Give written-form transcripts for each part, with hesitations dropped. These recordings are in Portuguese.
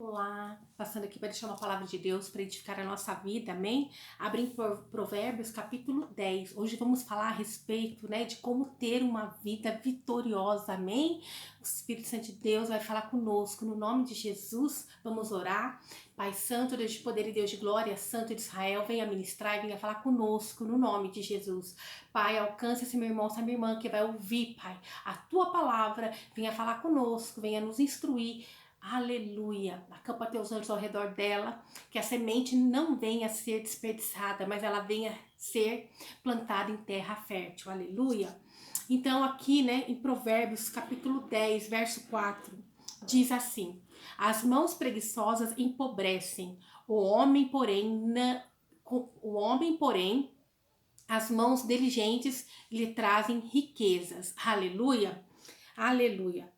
Olá, passando aqui para deixar uma palavra de Deus para edificar a nossa vida, amém? Abre em Provérbios capítulo 10. Hoje vamos falar a respeito, de como ter uma vida vitoriosa, amém? O Espírito Santo de Deus vai falar conosco, no nome de Jesus, vamos orar. Pai Santo, Deus de poder e Deus de glória, Santo de Israel, venha ministrar e venha falar conosco, no nome de Jesus. Pai, alcance esse meu irmão, essa minha irmã que vai ouvir, Pai, a Tua palavra, venha falar conosco, venha nos instruir. Aleluia, acampa teus anjos ao redor dela, que a semente não venha a ser desperdiçada, mas ela venha ser plantada em terra fértil, aleluia. Então aqui, em Provérbios capítulo 10, verso 4, diz assim: as mãos preguiçosas empobrecem, o homem, porém, as mãos diligentes lhe trazem riquezas, aleluia, aleluia.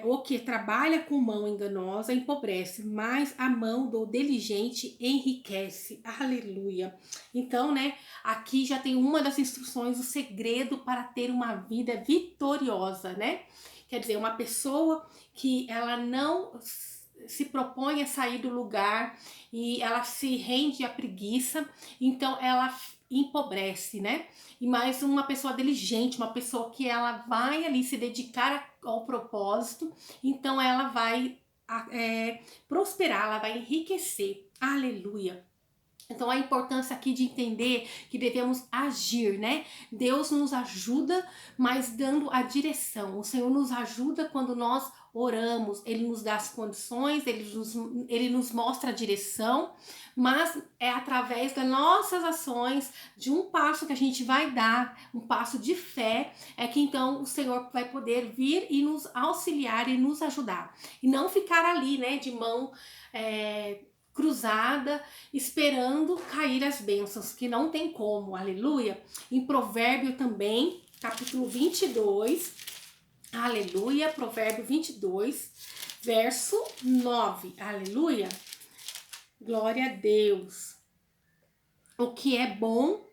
O que trabalha com mão enganosa empobrece, mas a mão do diligente enriquece. Aleluia. Então, aqui já tem uma das instruções, o segredo para ter uma vida vitoriosa, Quer dizer, uma pessoa que ela não se propõe a sair do lugar e ela se rende à preguiça, então ela empobrece, E mais uma pessoa diligente, uma pessoa que ela vai ali se dedicar ao propósito, então ela vai prosperar, ela vai enriquecer. Aleluia. Então a importância aqui de entender que devemos agir, Deus nos ajuda, mas dando a direção. O Senhor nos ajuda quando nós oramos, Ele nos dá as condições, Ele nos mostra a direção, mas é através das nossas ações, de um passo que a gente vai dar, um passo de fé, é que então o Senhor vai poder vir e nos auxiliar e nos ajudar. E não ficar ali, de mão cruzada, esperando cair as bênçãos, que não tem como, aleluia. Em Provérbio também, capítulo 22, aleluia, Provérbio 22, verso 9, aleluia. Glória a Deus. O que é bom,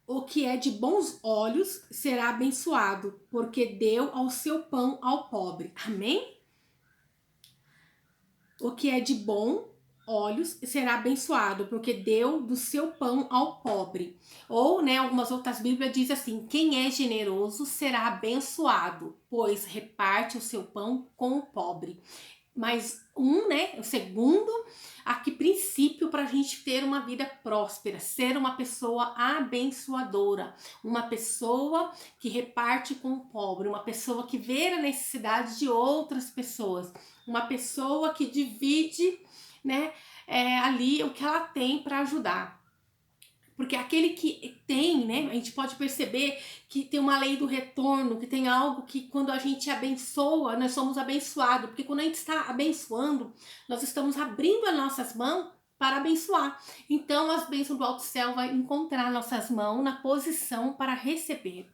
o que é de bons olhos será abençoado, porque deu ao seu pão ao pobre. Amém? O que é de bom olhos será abençoado, porque deu do seu pão ao pobre. Ou, algumas outras bíblias dizem assim: quem é generoso será abençoado, pois reparte o seu pão com o pobre. Mas o segundo, aqui princípio para a gente ter uma vida próspera, ser uma pessoa abençoadora, uma pessoa que reparte com o pobre, uma pessoa que vê a necessidade de outras pessoas, uma pessoa que divide, ali o que ela tem para ajudar. Porque aquele que tem, a gente pode perceber que tem uma lei do retorno, que tem algo que quando a gente abençoa, nós somos abençoados. Porque quando a gente está abençoando, nós estamos abrindo as nossas mãos para abençoar. Então as bênçãos do alto céu vai encontrar nossas mãos na posição para receber,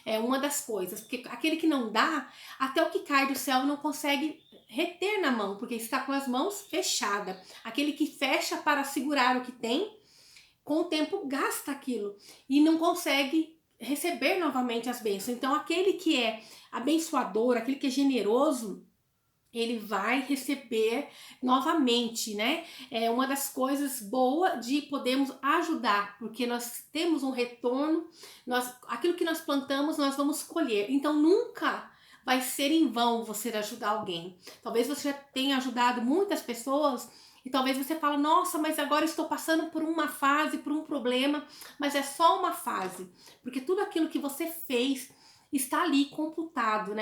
É uma das coisas. Porque aquele que não dá, até o que cai do céu não consegue reter na mão, porque está com as mãos fechadas. Aquele que fecha para segurar o que tem, com o tempo gasta aquilo e não consegue receber novamente as bênçãos. Então aquele que é abençoador, aquele que é generoso, ele vai receber novamente, É uma das coisas boas de podermos ajudar, porque nós temos um retorno, aquilo que nós plantamos, nós vamos colher. Então nunca vai ser em vão você ajudar alguém. Talvez você já tenha ajudado muitas pessoas e talvez você fale: nossa, mas agora estou passando por uma fase, por um problema, mas é só uma fase, porque tudo aquilo que você fez está ali computado,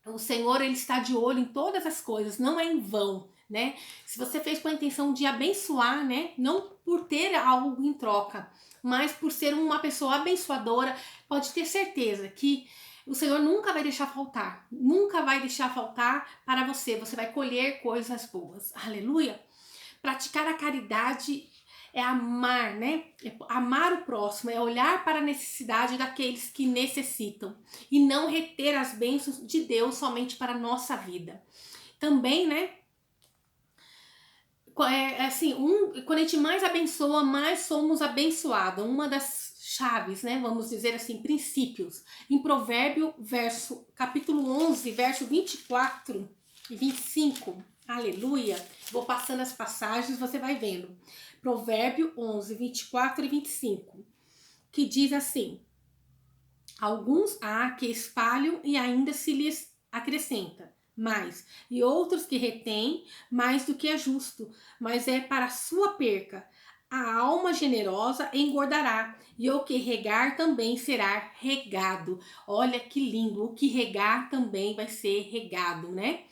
O Senhor, Ele está de olho em todas as coisas, não é em vão, Se você fez com a intenção de abençoar, Não por ter algo em troca, mas por ser uma pessoa abençoadora, pode ter certeza que o Senhor nunca vai deixar faltar, nunca vai deixar faltar para você. Você vai colher coisas boas. Aleluia! Praticar a caridade é amar, É amar o próximo, é olhar para a necessidade daqueles que necessitam e não reter as bênçãos de Deus somente para a nossa vida. Também, quando a gente mais abençoa, mais somos abençoados. Uma das chaves, vamos dizer assim, princípios. Em Provérbio, capítulo 11, verso 24, e 25. Aleluia. Vou passando as passagens, você vai vendo. Provérbio 11, 24 e 25. Que diz assim: alguns há que espalham e ainda se lhes acrescenta mais, e outros que retêm mais do que é justo, mas é para sua perca. A alma generosa engordará, e o que regar também será regado. Olha que lindo, o que regar também vai ser regado, né?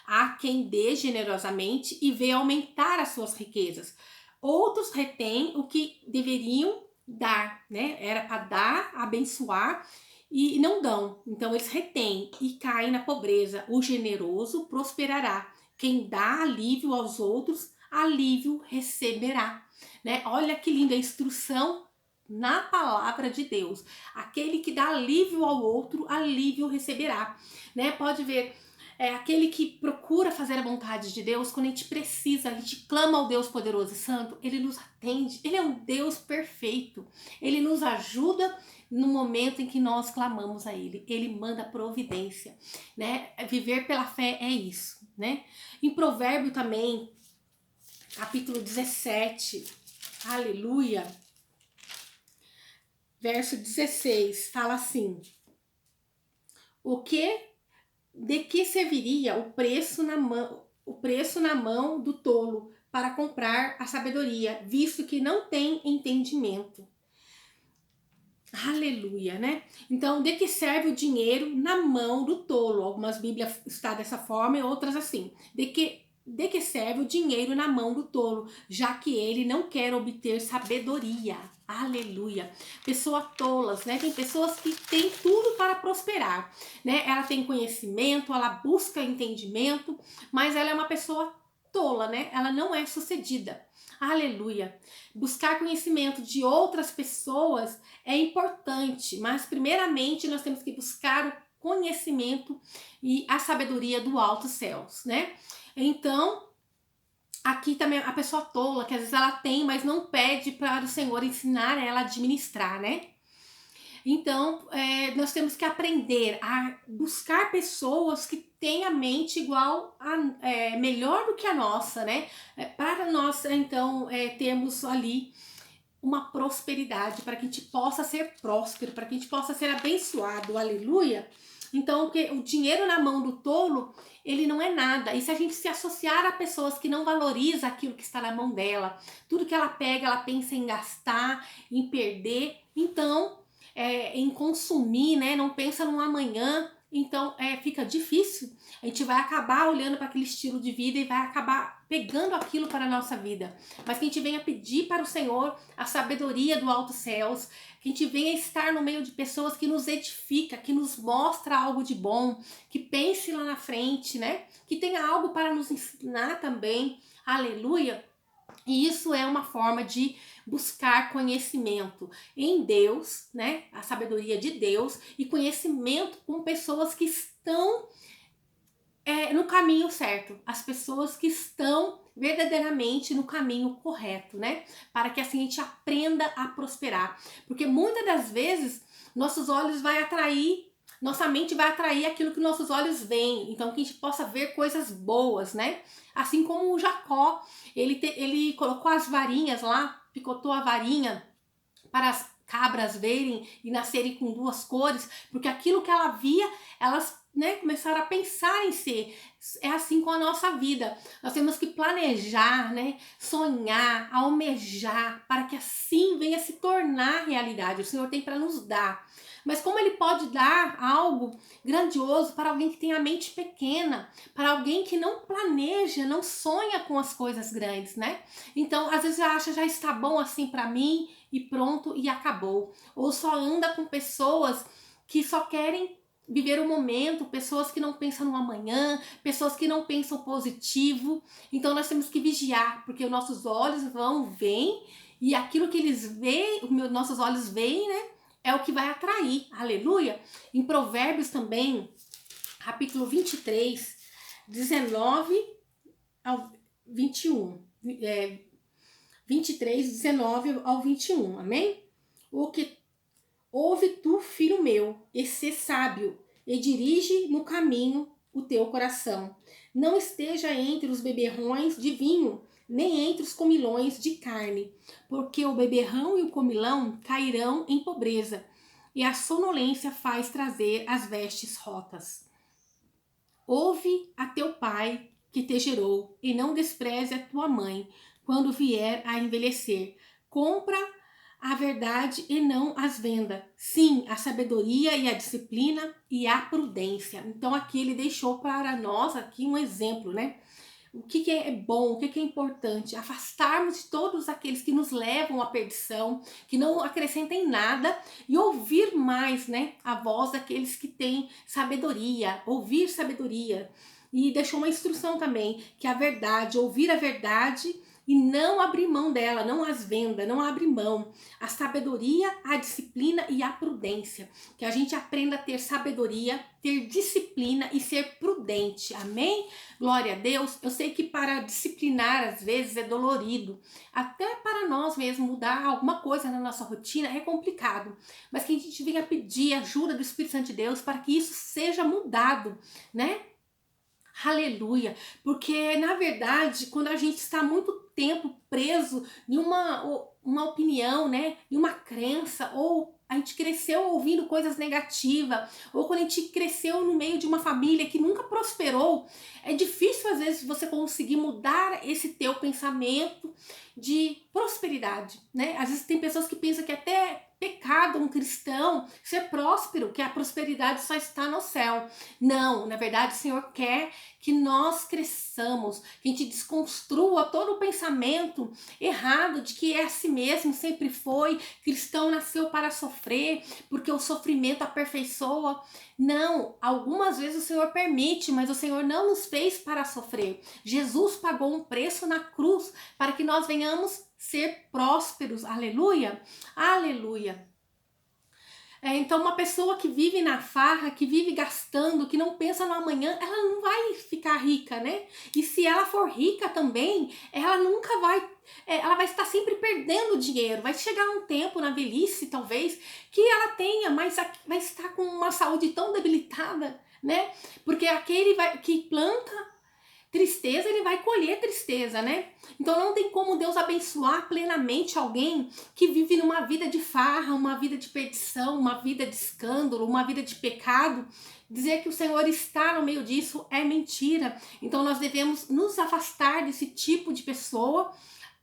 Há quem dê generosamente e vê aumentar as suas riquezas. Outros retêm o que deveriam dar, né? Era para dar, abençoar e não dão. Então eles retêm e caem na pobreza. O generoso prosperará. Quem dá alívio aos outros, alívio receberá, né? Olha que linda a instrução na palavra de Deus. Aquele que dá alívio ao outro, alívio receberá, né? Pode ver, aquele que procura fazer a vontade de Deus, quando a gente precisa, a gente clama ao Deus poderoso e santo, ele nos atende. Ele é um Deus perfeito. Ele nos ajuda no momento em que nós clamamos a ele. Ele manda providência, né? Viver pela fé é isso, né? Em Provérbio também, capítulo 17, aleluia, verso 16, fala assim: o que de que serviria o preço na mão do tolo para comprar a sabedoria, visto que não tem entendimento? Aleluia, né? Então, de que serve o dinheiro na mão do tolo? Algumas bíblias está dessa forma e outras assim. De que serve o dinheiro na mão do tolo, já que ele não quer obter sabedoria? Aleluia. Pessoas tolas, né? Tem pessoas que têm tudo para prosperar, né? Ela tem conhecimento, ela busca entendimento, mas ela é uma pessoa tola, né? Ela não é sucedida. Aleluia. Buscar conhecimento de outras pessoas é importante, mas primeiramente nós temos que buscar o conhecimento e a sabedoria do alto céus, né? Então, aqui também a pessoa tola, que às vezes ela tem, mas não pede para o Senhor ensinar ela a administrar, né? Então, nós temos que aprender a buscar pessoas que têm a mente igual melhor do que a nossa, né? Para nós, então, termos ali uma prosperidade, para que a gente possa ser próspero, para que a gente possa ser abençoado, aleluia. Então, o dinheiro na mão do tolo, ele não é nada. E se a gente se associar a pessoas que não valorizam aquilo que está na mão dela, tudo que ela pega, ela pensa em gastar, em perder, então, em consumir, né? Não pensa no amanhã, então fica difícil. A gente vai acabar olhando para aquele estilo de vida e vai acabar pegando aquilo para a nossa vida. Mas que a gente venha pedir para o Senhor a sabedoria do alto céus, que a gente venha estar no meio de pessoas que nos edifica, que nos mostra algo de bom, que pense lá na frente, né? Que tenha algo para nos ensinar também. Aleluia. E isso é uma forma de buscar conhecimento em Deus, né? A sabedoria de Deus e conhecimento com pessoas que estão no caminho certo, as pessoas que estão verdadeiramente no caminho correto, né? Para que assim a gente aprenda a prosperar. Porque muitas das vezes nossos olhos vai atrair, nossa mente vai atrair aquilo que nossos olhos veem. Então que a gente possa ver coisas boas, né? Assim como o Jacó, ele colocou as varinhas lá, picotou a varinha para as cabras verem e nascerem com duas cores, porque aquilo que ela via, elas, né, começaram a pensar em ser. É assim com a nossa vida. Nós temos que planejar, né, sonhar, almejar, para que assim venha se tornar realidade. O Senhor tem para nos dar. Mas como ele pode dar algo grandioso para alguém que tem a mente pequena, para alguém que não planeja, não sonha com as coisas grandes, né? Então, às vezes acha já está bom assim para mim e pronto e acabou. Ou só anda com pessoas que só querem viver o momento, pessoas que não pensam no amanhã, pessoas que não pensam positivo. Então nós temos que vigiar, porque os nossos olhos vêm e aquilo que eles veem, nossos olhos veem, né? É o que vai atrair, aleluia. Em Provérbios também, capítulo 23, 19 ao 21, 23, 19 ao 21, amém? O que ouve tu, filho meu, e sê sábio, e dirige no caminho o teu coração. Não esteja entre os beberrões de vinho, nem entre os comilões de carne, porque o beberrão e o comilão cairão em pobreza, e a sonolência faz trazer as vestes rotas. Ouve a teu pai que te gerou, e não despreze a tua mãe quando vier a envelhecer. Compra a verdade e não as venda. Sim, a sabedoria e a disciplina e a prudência. Então aqui ele deixou para nós aqui um exemplo, né? O que é bom, o que é importante, afastarmos de todos aqueles que nos levam à perdição, que não acrescentem nada, e ouvir mais, né, a voz daqueles que têm sabedoria, ouvir sabedoria. E deixou uma instrução também, que a verdade, ouvir a verdade e não abrir mão dela, não as venda, não abre mão. A sabedoria, a disciplina e a prudência. Que a gente aprenda a ter sabedoria, ter disciplina e ser prudente. Amém? Glória a Deus. Eu sei que para disciplinar às vezes é dolorido. Até para nós mesmos mudar alguma coisa na nossa rotina é complicado. Mas que a gente venha pedir ajuda do Espírito Santo de Deus para que isso seja mudado, né? Aleluia, porque na verdade, quando a gente está muito tempo preso em uma opinião, né, em uma crença, ou a gente cresceu ouvindo coisas negativas, ou quando a gente cresceu no meio de uma família que nunca prosperou, é difícil às vezes você conseguir mudar esse teu pensamento de prosperidade, né? Às vezes tem pessoas que pensam que até pecado um cristão ser próspero, que a prosperidade só está no céu. Não, na verdade o Senhor quer que nós cresçamos, que a gente desconstrua todo o pensamento errado de que é assim mesmo, sempre foi, cristão nasceu para sofrer, porque o sofrimento aperfeiçoa. Não, algumas vezes o Senhor permite, mas o Senhor não nos fez para sofrer. Jesus pagou um preço na cruz para que nós venhamos ser prósperos. Aleluia, aleluia. Então uma pessoa que vive na farra, que vive gastando, que não pensa no amanhã, ela não vai ficar rica, né? E se ela for rica também, ela nunca vai, ela vai estar sempre perdendo dinheiro. Vai chegar um tempo na velhice, talvez, que ela tenha, mas vai estar com uma saúde tão debilitada, né? Porque aquele que planta tristeza, ele vai colher tristeza, né? Então não tem como Deus abençoar plenamente alguém que vive numa vida de farra, uma vida de perdição, uma vida de escândalo, uma vida de pecado. Dizer que o Senhor está no meio disso é mentira. Então nós devemos nos afastar desse tipo de pessoa,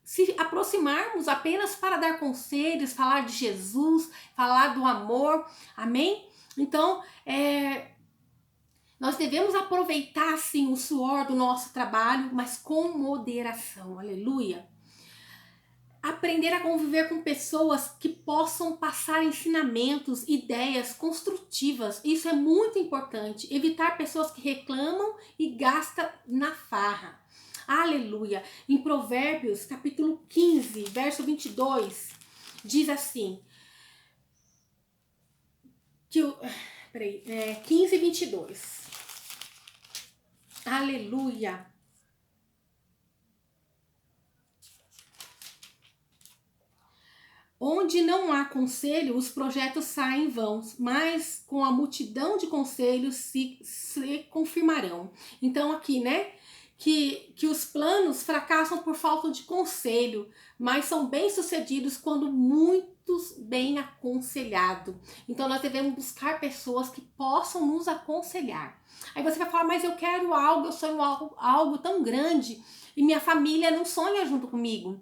se aproximarmos apenas para dar conselhos, falar de Jesus, falar do amor, amém? Então, nós devemos aproveitar, sim, o suor do nosso trabalho, mas com moderação, aleluia. Aprender a conviver com pessoas que possam passar ensinamentos, ideias construtivas, isso é muito importante. Evitar pessoas que reclamam e gastam na farra. Aleluia. Em Provérbios, capítulo 15, verso 22, diz assim, 15 e 22. Aleluia. Onde não há conselho, os projetos saem vãos, mas com a multidão de conselhos se confirmarão. Então aqui, né, que os planos fracassam por falta de conselho, mas são bem-sucedidos quando muitos bem aconselhados. Então nós devemos buscar pessoas que possam nos aconselhar. Aí você vai falar, mas eu quero algo, eu sonho algo tão grande e minha família não sonha junto comigo.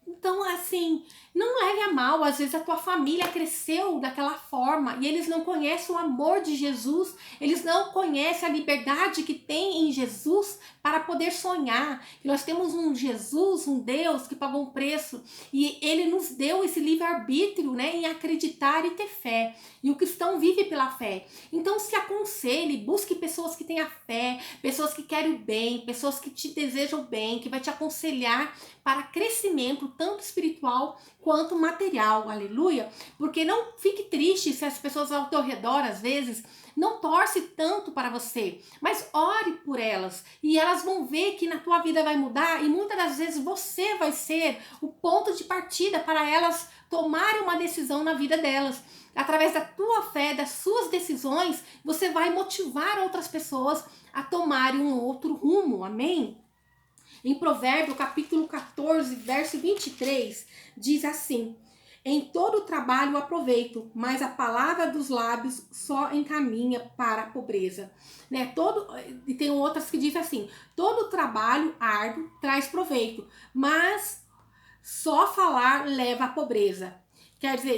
Então, assim, não leve a mal, às vezes a tua família cresceu daquela forma e eles não conhecem o amor de Jesus, eles não conhecem a liberdade que tem em Jesus para poder sonhar. E nós temos um Jesus, um Deus que pagou um preço e ele nos deu esse livre-arbítrio, né, em acreditar e ter fé. E o cristão vive pela fé. Então se aconselhe, busque pessoas que tenham fé, pessoas que querem o bem, pessoas que te desejam o bem, que vai te aconselhar para crescimento, tanto espiritual quanto material, aleluia. Porque não fique triste se as pessoas ao teu redor, às vezes, não torce tanto para você, mas ore por elas e elas vão ver que na tua vida vai mudar e muitas das vezes você vai ser o ponto de partida para elas tomarem uma decisão na vida delas. Através da tua fé, das suas decisões, você vai motivar outras pessoas a tomarem um outro rumo, amém? Em Provérbio, capítulo 14, verso 23, diz assim: em todo trabalho aproveito, mas a palavra dos lábios só encaminha para a pobreza. Né? E tem outras que dizem assim: todo trabalho árduo traz proveito, mas só falar leva à pobreza.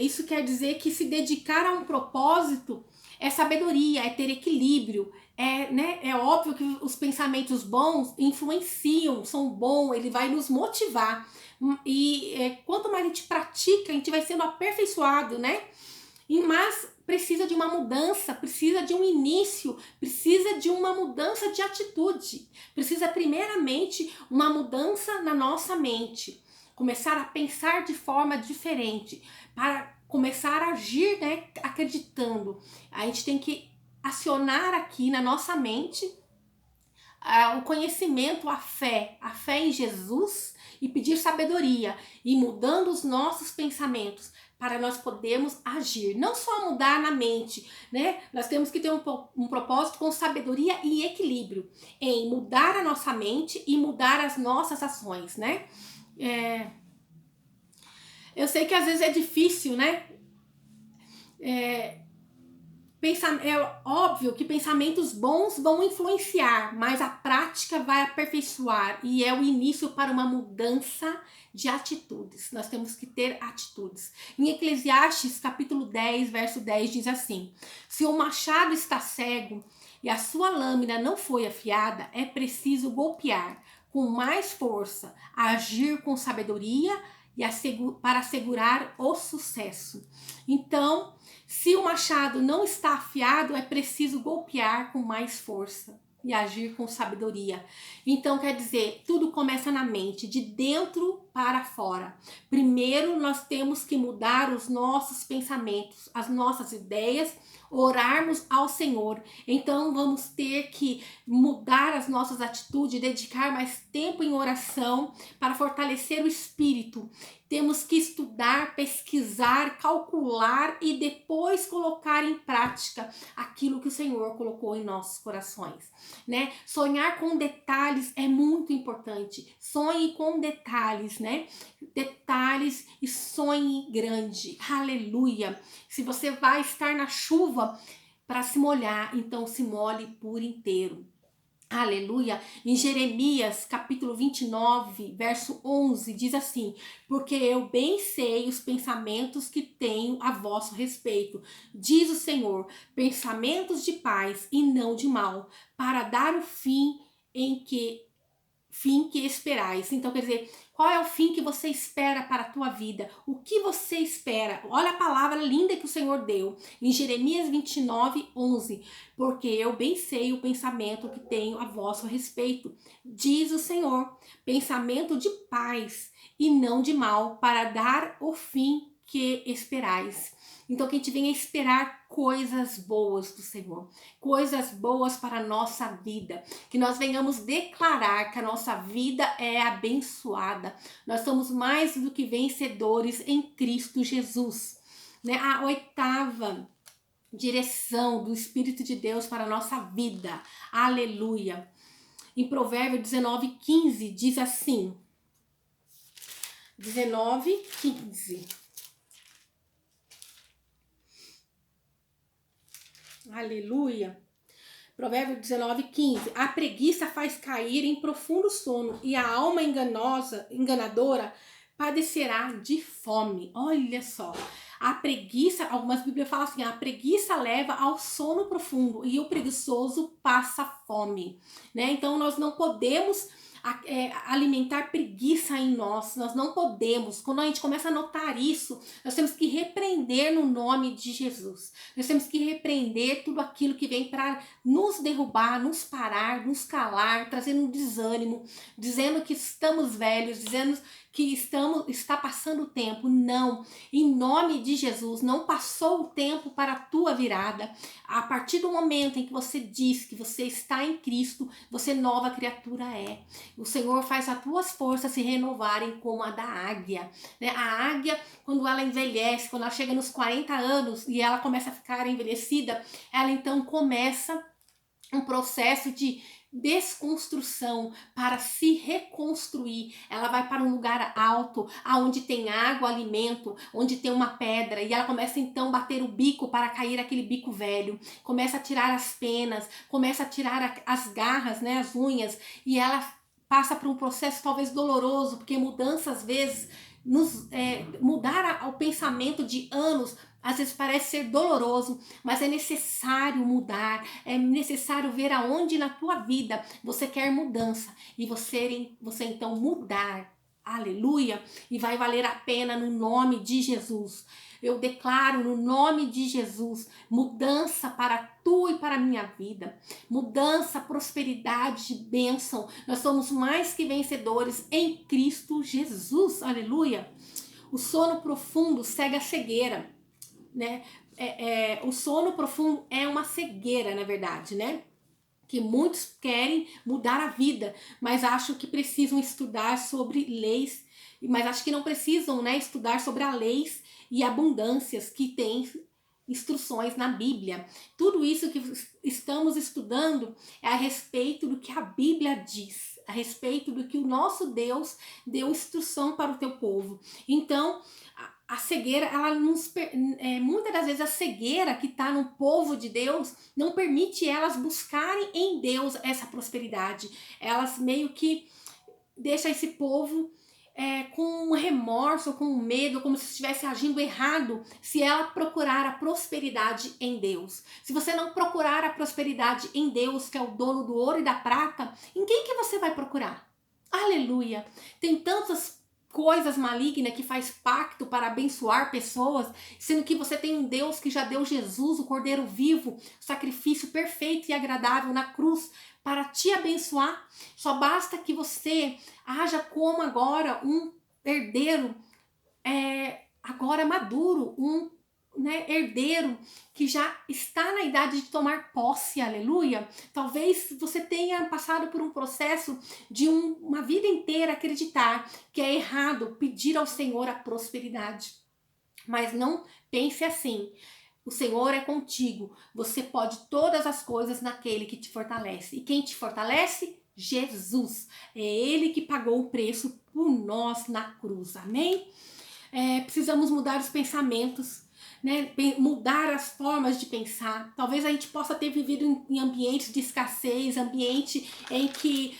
Isso quer dizer que se dedicar a um propósito é sabedoria, é ter equilíbrio. É óbvio que os pensamentos bons influenciam, são bons, ele vai nos motivar. E quanto mais a gente pratica, a gente vai sendo aperfeiçoado, né? Mas precisa de uma mudança, precisa de um início, precisa de uma mudança de atitude. Precisa primeiramente uma mudança na nossa mente. Começar a pensar de forma diferente, para começar a agir, né, acreditando. A gente tem que acionar aqui na nossa mente o conhecimento, a fé em Jesus e pedir sabedoria e mudando os nossos pensamentos para nós podermos agir, não só mudar na mente, né? Nós temos que ter um propósito com sabedoria e equilíbrio em mudar a nossa mente e mudar as nossas ações, né? Eu sei que às vezes é difícil, né? É óbvio que pensamentos bons vão influenciar, mas a prática vai aperfeiçoar e é o início para uma mudança de atitudes. Nós temos que ter atitudes. Em Eclesiastes, capítulo 10, verso 10, diz assim: se o machado está cego e a sua lâmina não foi afiada, é preciso golpear com mais força, agir com sabedoria para assegurar o sucesso. Então, se o machado não está afiado, é preciso golpear com mais força e agir com sabedoria. Então, quer dizer, tudo começa na mente, de dentro para fora. Primeiro, nós temos que mudar os nossos pensamentos, as nossas ideias, orarmos ao Senhor. Então, vamos ter que mudar as nossas atitudes, dedicar mais tempo em oração para fortalecer o espírito. Temos que estudar, pesquisar, calcular e depois colocar em prática aquilo que o Senhor colocou em nossos corações, né? Sonhar com detalhes é muito importante. Sonhe com detalhes, né? Detalhes e sonhe grande. Aleluia! Se você vai estar na chuva para se molhar, então se molhe por inteiro. Aleluia. Em Jeremias, capítulo 29, verso 11, diz assim: porque eu bem sei os pensamentos que tenho a vosso respeito, diz o Senhor, pensamentos de paz e não de mal, para dar o fim que esperais. Então, quer dizer, qual é o fim que você espera para a tua vida? O que você espera? Olha a palavra linda que o Senhor deu em Jeremias 29, 11. Porque eu bem sei o pensamento que tenho a vosso respeito, diz o Senhor, pensamento de paz e não de mal, para dar o fim que esperais. Então, que a gente venha esperar coisas boas do Senhor, coisas boas para a nossa vida, que nós venhamos declarar que a nossa vida é abençoada. Nós somos mais do que vencedores em Cristo Jesus. Né? A oitava direção do Espírito de Deus para a nossa vida. Aleluia. Em Provérbio 19, 15, diz assim. 19, 15. Aleluia. Provérbio 19, 15. A preguiça faz cair em profundo sono e a alma enganadora padecerá de fome. Olha só. A preguiça, algumas Bíblias falam assim, a preguiça leva ao sono profundo e o preguiçoso passa fome, né? Então nós não podemos alimentar preguiça em nós. Nós não podemos. Quando a gente começa a notar isso, nós temos que repreender no nome de Jesus. Nós temos que repreender tudo aquilo que vem para nos derrubar, nos parar, nos calar, trazendo um desânimo, dizendo que estamos velhos, dizendo que está passando o tempo. Não, em nome de Jesus, não passou o tempo para a tua virada. A partir do momento em que você diz que você está em Cristo, você nova criatura é. O Senhor faz as tuas forças se renovarem como a da águia, né? A águia, quando ela envelhece, quando ela chega nos 40 anos e ela começa a ficar envelhecida, ela então começa um processo de desconstrução para se reconstruir. Ela vai para um lugar alto, aonde tem água, alimento, onde tem uma pedra, e ela começa então a bater o bico para cair aquele bico velho, começa a tirar as penas, começa a tirar as garras, né, as unhas, e ela passa por um processo talvez doloroso, porque mudança às vezes mudar o pensamento de anos às vezes parece ser doloroso, mas é necessário mudar, é necessário ver aonde na tua vida você quer mudança e você então mudar, aleluia, e vai valer a pena no nome de Jesus. Eu declaro no nome de Jesus mudança para tu e para a minha vida, mudança, prosperidade, bênção. Nós somos mais que vencedores em Cristo Jesus, aleluia. O sono profundo cega a cegueira, né? O sono profundo é uma cegueira, na verdade, né? Que muitos querem mudar a vida, mas acham que precisam estudar sobre leis, mas acho que não precisam, né, estudar sobre as leis e abundâncias que tem instruções na Bíblia. Tudo isso que estamos estudando é a respeito do que a Bíblia diz, a respeito do que o nosso Deus deu instrução para o teu povo. Então, a cegueira, ela muitas das vezes a cegueira que está no povo de Deus não permite elas buscarem em Deus essa prosperidade. Elas meio que deixam esse povo com um remorso, com um medo, como se estivesse agindo errado, se ela procurar a prosperidade em Deus. Se você não procurar a prosperidade em Deus, que é o dono do ouro e da prata, em quem que você vai procurar? Aleluia! Tem tantas coisas malignas que faz pacto para abençoar pessoas, sendo que você tem um Deus que já deu Jesus, o Cordeiro vivo, sacrifício perfeito e agradável na cruz para te abençoar. Só basta que você haja como agora um herdeiro agora maduro, herdeiro que já está na idade de tomar posse, aleluia. Talvez você tenha passado por um processo de uma vida inteira acreditar que é errado pedir ao Senhor a prosperidade, mas não pense assim. O Senhor é contigo, você pode todas as coisas naquele que te fortalece. E quem te fortalece? Jesus. É Ele que pagou o preço por nós na cruz, amém? Precisamos mudar os pensamentos, né? Mudar as formas de pensar. Talvez a gente possa ter vivido em ambientes de escassez, ambiente em que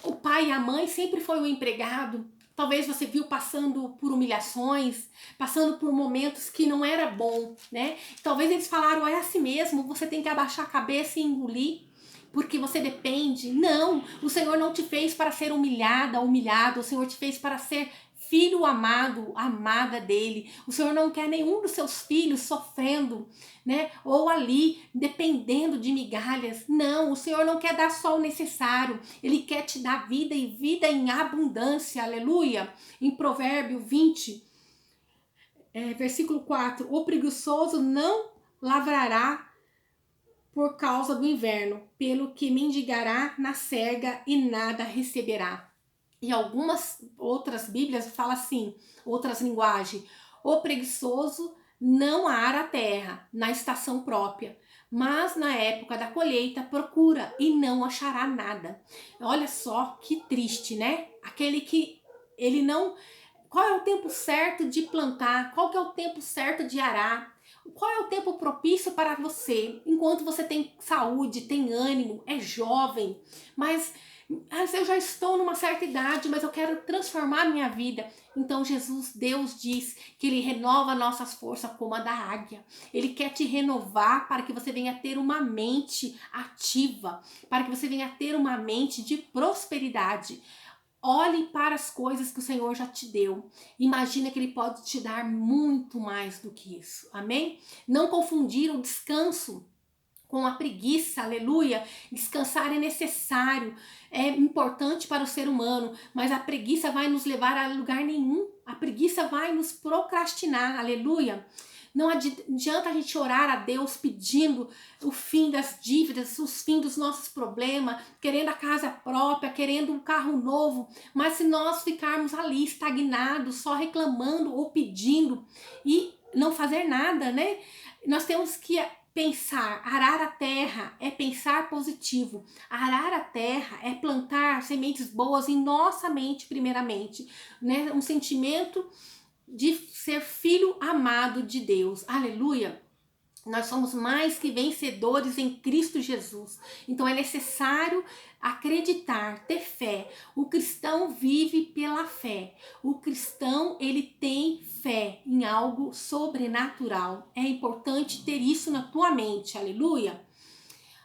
o pai e a mãe sempre foi o empregado. Talvez você viu passando por humilhações, passando por momentos que não era bom, né? Talvez eles falaram, é assim mesmo, você tem que abaixar a cabeça e engolir, porque você depende. Não, o Senhor não te fez para ser humilhada, humilhado, o Senhor te fez para ser filho amado, amada dele. O Senhor não quer nenhum dos seus filhos sofrendo, né? Ou ali dependendo de migalhas. Não, o Senhor não quer dar só o necessário. Ele quer te dar vida e vida em abundância. Aleluia. Em Provérbio 20, versículo 4. O preguiçoso não lavrará por causa do inverno, pelo que mendigará na serga e nada receberá. E algumas outras bíblias falam assim, outras linguagens, o preguiçoso não ara a terra na estação própria, mas na época da colheita procura e não achará nada. Olha só que triste, né? Aquele que ele não... Qual é o tempo certo de plantar? Qual que é o tempo certo de arar? Qual é o tempo propício para você? Enquanto você tem saúde, tem ânimo, é jovem, mas Eu já estou numa certa idade, mas eu quero transformar a minha vida. Então Jesus, Deus diz que Ele renova nossas forças como a da águia. Ele quer te renovar para que você venha ter uma mente ativa, para que você venha ter uma mente de prosperidade. Olhe para as coisas que o Senhor já te deu. Imagina que Ele pode te dar muito mais do que isso. Amém? Não confundir o descanso com a preguiça, aleluia. Descansar é necessário, é importante para o ser humano, mas a preguiça vai nos levar a lugar nenhum. A preguiça vai nos procrastinar, aleluia. Não adianta a gente orar a Deus pedindo o fim das dívidas, o fim dos nossos problemas, querendo a casa própria, querendo um carro novo, mas se nós ficarmos ali estagnados, só reclamando ou pedindo e não fazer nada, né? Nós temos que pensar, arar a terra é pensar positivo. Arar a terra é plantar sementes boas em nossa mente, primeiramente, né? Um sentimento de ser filho amado de Deus. Aleluia! Nós somos mais que vencedores em Cristo Jesus. Então é necessário acreditar, ter fé. O cristão vive pela fé. O cristão, ele tem fé em algo sobrenatural. É importante ter isso na tua mente. Aleluia.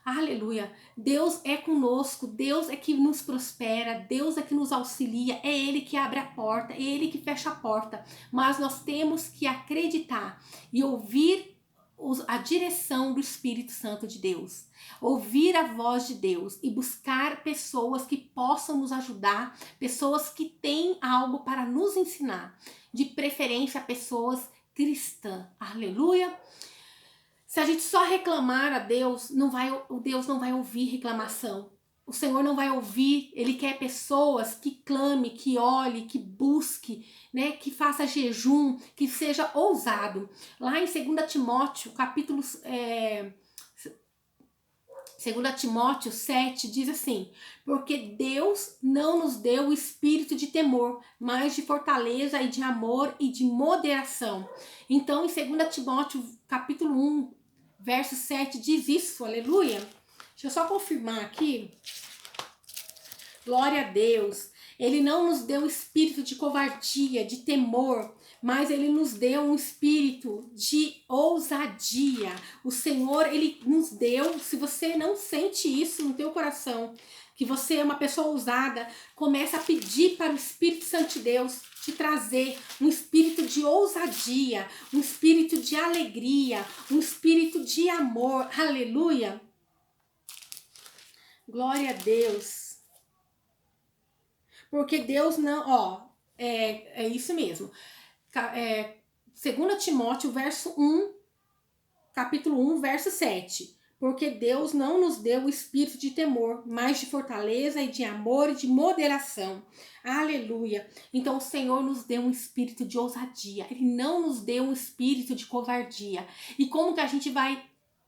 Aleluia. Deus é conosco, Deus é que nos prospera, Deus é que nos auxilia, é Ele que abre a porta, é Ele que fecha a porta. Mas nós temos que acreditar e ouvir a direção do Espírito Santo de Deus. Ouvir a voz de Deus e buscar pessoas que possam nos ajudar, pessoas que têm algo para nos ensinar. De preferência, pessoas cristãs. Aleluia. Se a gente só reclamar a Deus, Deus não vai ouvir reclamação. O Senhor não vai ouvir, Ele quer pessoas que clame, que olhe, que busque, né, que faça jejum, que seja ousado. Lá em 2 Timóteo, capítulo 2 Timóteo 7 diz assim: porque Deus não nos deu o espírito de temor, mas de fortaleza e de amor e de moderação. Então, em 2 Timóteo capítulo 1, verso 7 diz isso, aleluia. Deixa eu só confirmar aqui. Glória a Deus. Ele não nos deu espírito de covardia, de temor, mas Ele nos deu um espírito de ousadia. O Senhor, Ele nos deu, se você não sente isso no teu coração, que você é uma pessoa ousada, começa a pedir para o Espírito Santo de Deus te trazer um espírito de ousadia, um espírito de alegria, um espírito de amor. Aleluia! Glória a Deus. Porque Deus não, ó, é isso mesmo. 2 Timóteo, verso 1, capítulo 1, verso 7. Porque Deus não nos deu o espírito de temor, mas de fortaleza e de amor e de moderação. Aleluia. Então o Senhor nos deu um espírito de ousadia. Ele não nos deu um espírito de covardia. E como que a gente vai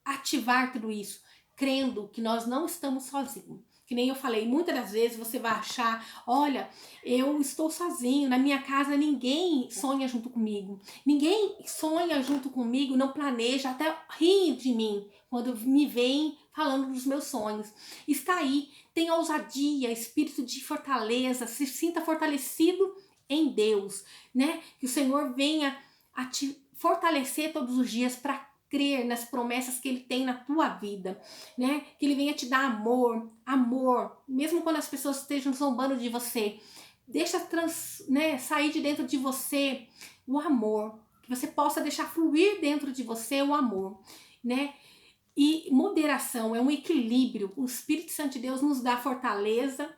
ativar tudo isso? Crendo que nós não estamos sozinhos. Que nem eu falei, muitas das vezes você vai achar, olha, eu estou sozinho, na minha casa ninguém sonha junto comigo. Ninguém sonha junto comigo, não planeja, até ri de mim quando me vem falando dos meus sonhos. Está aí, tenha ousadia, espírito de fortaleza, se sinta fortalecido em Deus, né? Que o Senhor venha a te fortalecer todos os dias para crer nas promessas que Ele tem na tua vida, né? Que Ele venha te dar amor, mesmo quando as pessoas estejam zombando de você, deixa sair de dentro de você o amor, que você possa deixar fluir dentro de você o amor, né? E moderação é um equilíbrio. O Espírito Santo de Deus nos dá fortaleza,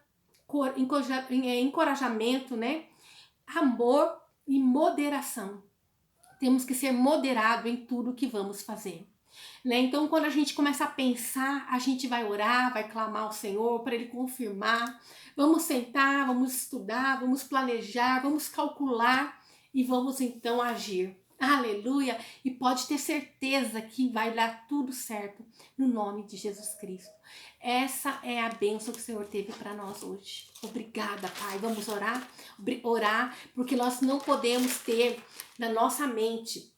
encorajamento, né? Amor e moderação. Temos que ser moderado em tudo que vamos fazer. Né? Então, quando a gente começa a pensar, a gente vai orar, vai clamar ao Senhor para Ele confirmar. Vamos sentar, vamos estudar, vamos planejar, vamos calcular e vamos então agir. Aleluia! E pode ter certeza que vai dar tudo certo no nome de Jesus Cristo. Essa é a bênção que o Senhor teve para nós hoje. Obrigada, Pai. Vamos orar? Orar, porque nós não podemos ter na nossa mente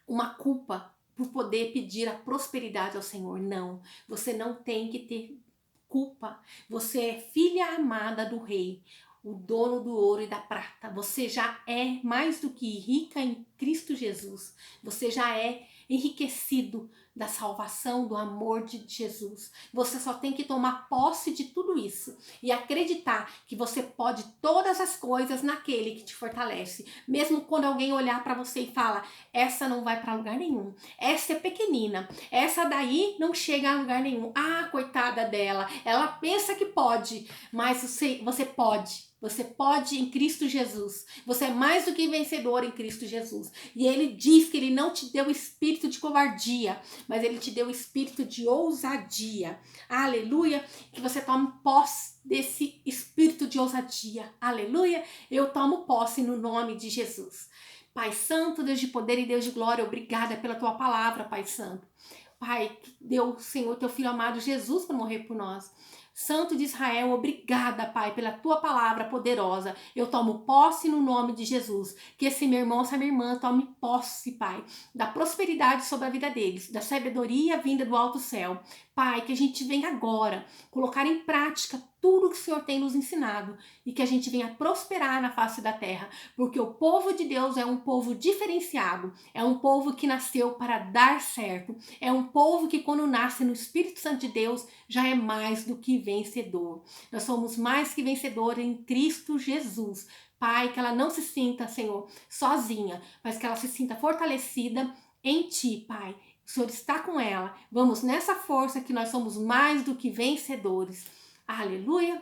uma culpa por poder pedir a prosperidade ao Senhor. Não, você não tem que ter culpa. Você é filha amada do Rei, o dono do ouro e da prata. Você já é mais do que rica em Cristo Jesus. Você já é enriquecido da salvação, do amor de Jesus. Você só tem que tomar posse de tudo isso e acreditar que você pode todas as coisas naquele que te fortalece. Mesmo quando alguém olhar para você e fala, essa não vai para lugar nenhum, essa é pequenina, essa daí não chega a lugar nenhum. Ah, coitada dela, ela pensa que pode, mas você pode. Você pode em Cristo Jesus. Você é mais do que vencedor em Cristo Jesus. E ele diz que ele não te deu espírito de covardia, mas ele te deu espírito de ousadia. Aleluia. Que você tome posse desse espírito de ousadia. Aleluia. Eu tomo posse no nome de Jesus. Pai Santo, Deus de poder e Deus de glória, obrigada pela tua palavra, Pai Santo. Pai, que deu, Senhor, teu filho amado Jesus para morrer por nós. Santo de Israel, obrigada, Pai, pela tua palavra poderosa. Eu tomo posse no nome de Jesus. Que esse meu irmão, essa minha irmã, tome posse, Pai, da prosperidade sobre a vida deles, da sabedoria vinda do alto céu. Pai, que a gente venha agora colocar em prática tudo que o Senhor tem nos ensinado e que a gente venha prosperar na face da terra, porque o povo de Deus é um povo diferenciado, é um povo que nasceu para dar certo, é um povo que quando nasce no Espírito Santo de Deus já é mais do que vencedor. Nós somos mais que vencedores em Cristo Jesus. Pai, que ela não se sinta, Senhor, sozinha, mas que ela se sinta fortalecida em Ti, Pai. O Senhor está com ela. Vamos nessa força que nós somos mais do que vencedores. Aleluia.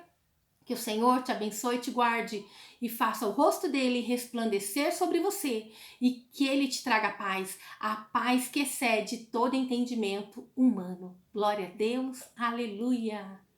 Que o Senhor te abençoe e te guarde e faça o rosto dele resplandecer sobre você e que ele te traga paz, a paz que excede todo entendimento humano. Glória a Deus. Aleluia.